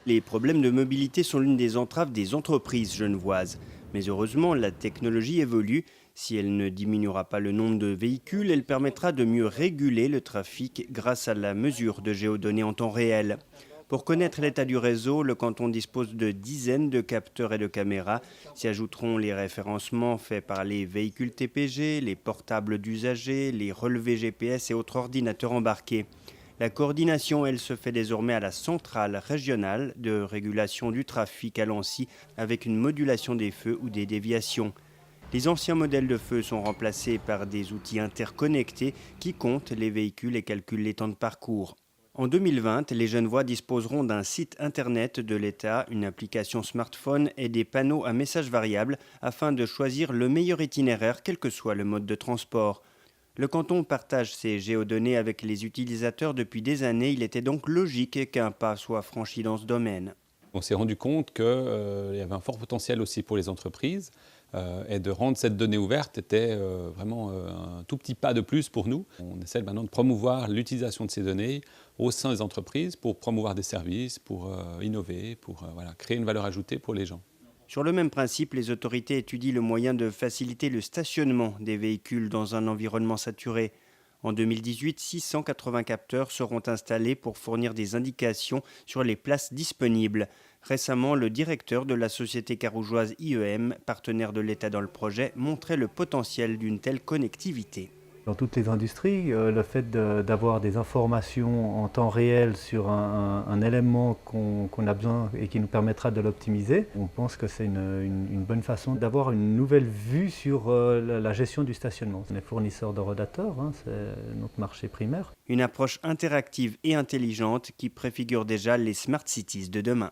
Les problèmes de mobilité sont l'une des entraves des entreprises genevoises. Mais heureusement, la technologie évolue. Si elle ne diminuera pas le nombre de véhicules, elle permettra de mieux réguler le trafic grâce à la mesure de géodonnées en temps réel. Pour connaître l'état du réseau, le canton dispose de dizaines de capteurs et de caméras. S'y ajouteront les référencements faits par les véhicules TPG, les portables d'usagers, les relevés GPS et autres ordinateurs embarqués. La coordination, elle, se fait désormais à la centrale régionale de régulation du trafic à Lancy avec une modulation des feux ou des déviations. Les anciens modèles de feux sont remplacés par des outils interconnectés qui comptent les véhicules et calculent les temps de parcours. En 2020, les Genevois disposeront d'un site internet de l'État, une application smartphone et des panneaux à messages variables afin de choisir le meilleur itinéraire quel que soit le mode de transport. Le canton partage ses géodonnées avec les utilisateurs depuis des années. Il était donc logique qu'un pas soit franchi dans ce domaine. On s'est rendu compte qu'il y avait un fort potentiel aussi pour les entreprises et de rendre cette donnée ouverte était vraiment un tout petit pas de plus pour nous. On essaie maintenant de promouvoir l'utilisation de ces données au sein des entreprises pour promouvoir des services, pour innover, pour créer une valeur ajoutée pour les gens. Sur le même principe, les autorités étudient le moyen de faciliter le stationnement des véhicules dans un environnement saturé. En 2018, 680 capteurs seront installés pour fournir des indications sur les places disponibles. Récemment, le directeur de la société carougeoise IEM, partenaire de l'État dans le projet, montrait le potentiel d'une telle connectivité. Dans toutes les industries, le fait d'avoir des informations en temps réel sur un élément qu'on a besoin et qui nous permettra de l'optimiser, on pense que c'est une bonne façon d'avoir une nouvelle vue sur la gestion du stationnement. On est fournisseur de rodateurs, c'est notre marché primaire. Une approche interactive et intelligente qui préfigure déjà les smart cities de demain.